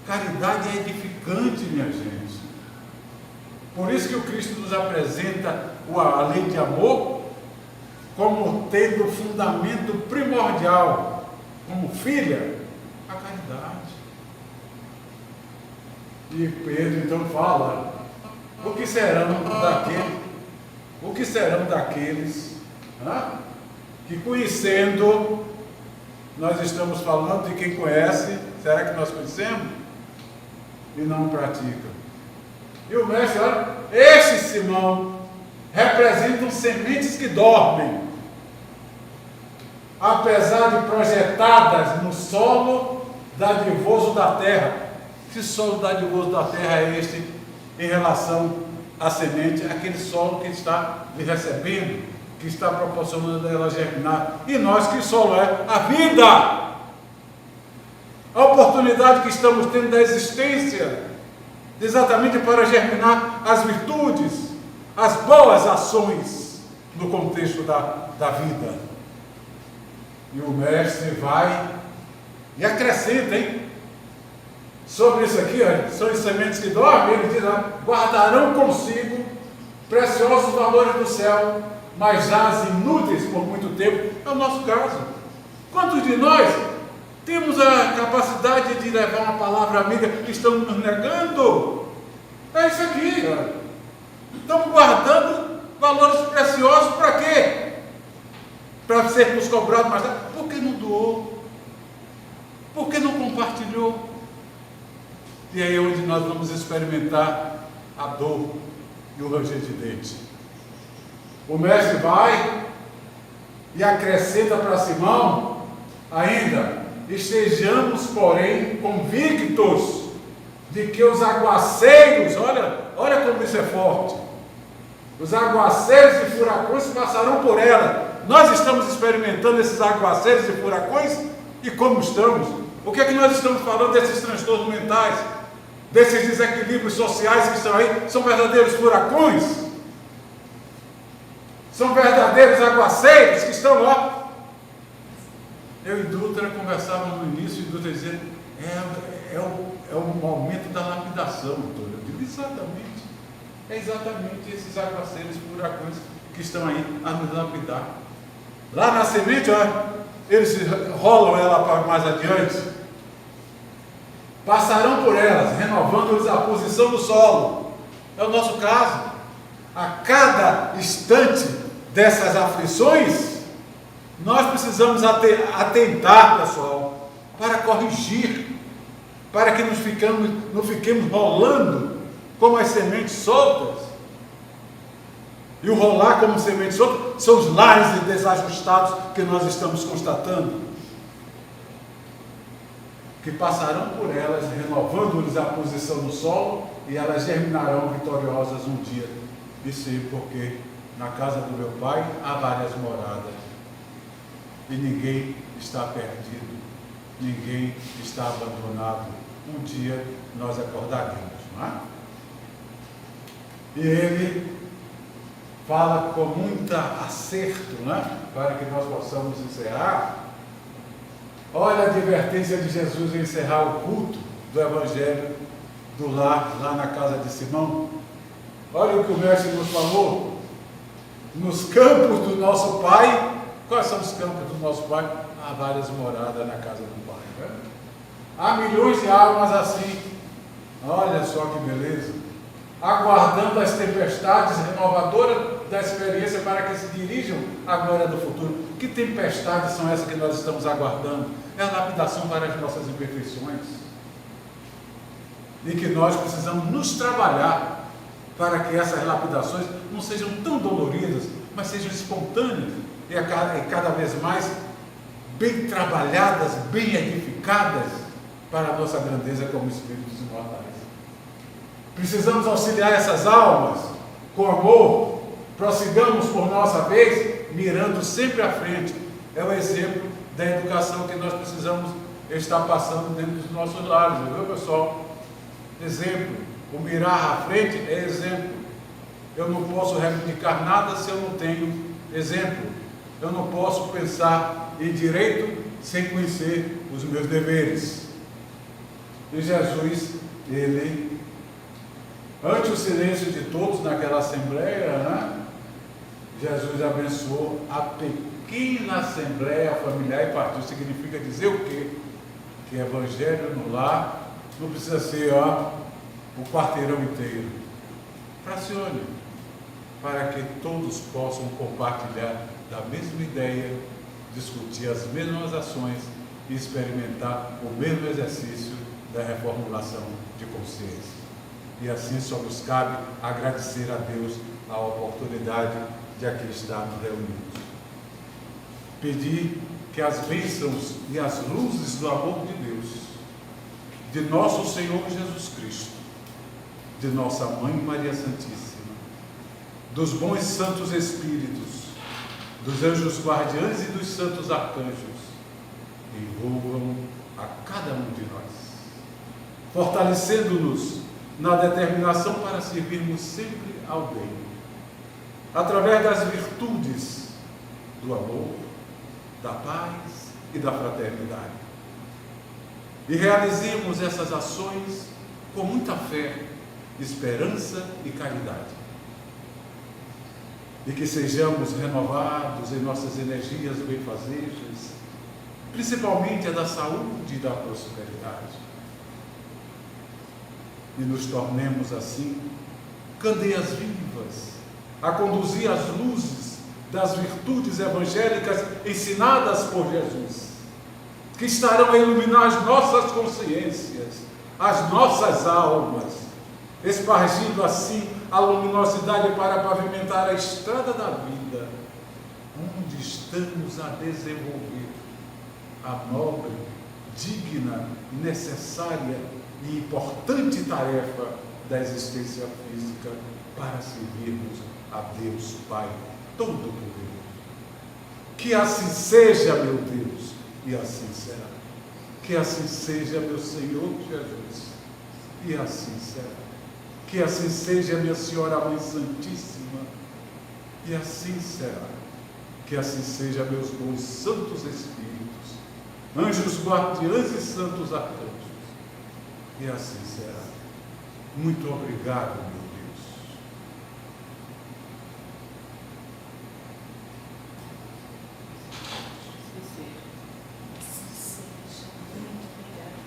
Caridade é edificante, minha gente. Por isso que o Cristo nos apresenta a lei de amor como tendo fundamento primordial, como filha, a caridade. E Pedro então fala, o que serão daqueles que conhecendo, nós estamos falando de quem conhece, será que nós conhecemos? E não praticam. E o mestre, olha, estes, Simão, representam sementes que dormem, apesar de projetadas no solo dadivoso da terra. Que solo dadivoso da terra é este em relação à semente, aquele solo que está lhe recebendo, que está proporcionando a ela germinar. E nós, que solo é? A vida! A oportunidade que estamos tendo da existência, exatamente para germinar as virtudes, as boas ações no contexto da vida. E o mestre vai e acrescenta, hein? Sobre isso aqui, ó, são as sementes que dormem, ele diz, guardarão consigo preciosos valores do céu, mas jazem inúteis por muito tempo. É o nosso caso. Quantos de nós temos a capacidade de levar uma palavra amiga e estamos nos negando? É isso aqui, ó. Estamos guardando valores preciosos para quê? Para sermos cobrados mais tarde. Por que não doou? Por que não compartilhou? E aí é onde nós vamos experimentar a dor e o ranger de dente. O mestre vai e acrescenta para Simão ainda: estejamos, porém, convictos de que os aguaceiros, olha como isso é forte, os aguaceiros e furacões passarão por ela. Nós estamos experimentando esses aguaceiros e furacões, e como estamos? O que é que nós estamos falando desses transtornos mentais, desses desequilíbrios sociais que estão aí? São verdadeiros furacões? São verdadeiros aguaceiros que estão lá? Eu e Dutra conversávamos no início, e Dutra dizia, é o momento da lapidação, doutor. Eu digo, exatamente. É exatamente esses aguaceiros, furacões que estão aí a nos lapidar. Lá na semente, eles rolam ela para mais adiante. Passarão por elas, renovando-lhes a posição do solo. É o nosso caso. A cada instante dessas aflições, nós precisamos atentar, pessoal, para corrigir, para que não fiquemos rolando como as sementes soltas. E o rolar como sementes soltas são os lares desajustados que nós estamos constatando, que passarão por elas, renovando-lhes a posição no solo, e elas germinarão vitoriosas um dia. Isso aí porque na casa do meu pai há várias moradas, e ninguém está perdido, ninguém está abandonado. Um dia nós acordaremos, não é? E ele fala com muito acerto, né? Para que nós possamos encerrar. Olha a advertência de Jesus em encerrar o culto do Evangelho do lar, lá na casa de Simão. Olha o que o mestre nos falou. Nos campos do nosso Pai, quais são os campos do nosso Pai? Há várias moradas na casa do Pai, né? Há milhões de almas assim. Olha só que beleza. Aguardando as tempestades renovadoras da experiência para que se dirijam à glória do futuro. Que tempestades são essas que nós estamos aguardando? É a lapidação para as nossas imperfeições. E que nós precisamos nos trabalhar para que essas lapidações não sejam tão doloridas, mas sejam espontâneas e cada vez mais bem trabalhadas, bem edificadas para a nossa grandeza como espíritos imortais. Precisamos auxiliar essas almas com amor. Prossigamos por nossa vez, mirando sempre à frente. É o exemplo da educação que nós precisamos estar passando dentro dos nossos lares, viu, pessoal? Exemplo. O mirar à frente é exemplo. Eu não posso reivindicar nada se eu não tenho exemplo. Eu não posso pensar em direito sem conhecer os meus deveres. E Jesus, ele, ante o silêncio de todos naquela assembleia, né? Jesus abençoou a pequena assembleia familiar e partiu. Significa dizer o quê? Que evangelho no lar não precisa ser o quarteirão inteiro. Fracione, para que todos possam compartilhar da mesma ideia, discutir as mesmas ações e experimentar o mesmo exercício da reformulação de consciência. E assim só nos cabe agradecer a Deus a oportunidade de aqui estarmos reunidos. Pedir que as bênçãos e as luzes do amor de Deus de nosso Senhor Jesus Cristo, de nossa Mãe Maria Santíssima, dos bons santos Espíritos, dos anjos guardiães e dos santos arcanjos, envolvam a cada um de nós, fortalecendo-nos na determinação para servirmos sempre ao bem, através das virtudes do amor, da paz e da fraternidade. E realizemos essas ações com muita fé, esperança e caridade. E que sejamos renovados em nossas energias benfazejas, principalmente a da saúde e da prosperidade. E nos tornemos assim candeias vivas a conduzir as luzes das virtudes evangélicas ensinadas por Jesus, que estarão a iluminar as nossas consciências, as nossas almas, espargindo assim a luminosidade para pavimentar a estrada da vida, onde estamos a desenvolver a nobre, digna, necessária e importante tarefa da existência física para servirmos a Deus Pai Todo-Poderoso. Que assim seja, meu Deus, e assim será. Que assim seja, meu Senhor Jesus, e assim será. Que assim seja, minha Senhora Mãe Santíssima, e assim será. Que assim seja, meus bons santos Espíritos, anjos guardiães e santos arcanjos, e assim será. Muito obrigado, meu Deus. Assim seja. Muito obrigada.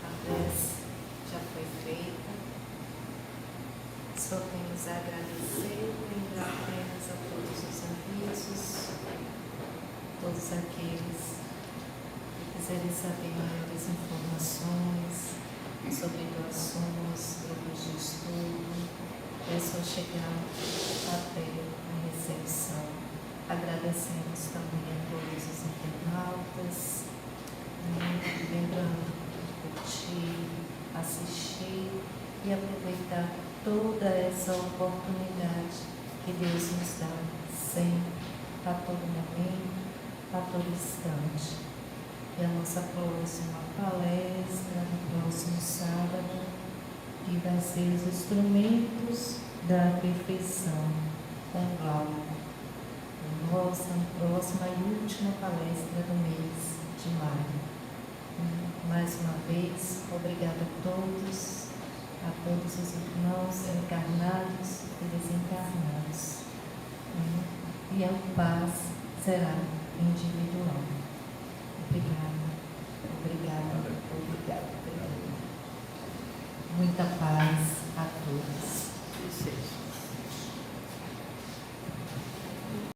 A prece já foi feita. Só temos a agradecer, lembrar apenas a todos os avisos, todos aqueles que quiserem saber maiores informações sobre doações, grupos de estudo, é só chegar até a recepção. Agradecemos também a todos os internautas, lembrando de curtir, assistir e aproveitar toda essa oportunidade que Deus nos dá sempre, a todo momento, a todo instante. E a nossa próxima palestra, no próximo sábado, que vai ser os instrumentos da perfeição, com Glauco. Nossa próxima e última palestra do mês de maio. Mais uma vez, obrigada a todos os irmãos encarnados e desencarnados. E a paz será individual. Obrigada. Muita paz a todos.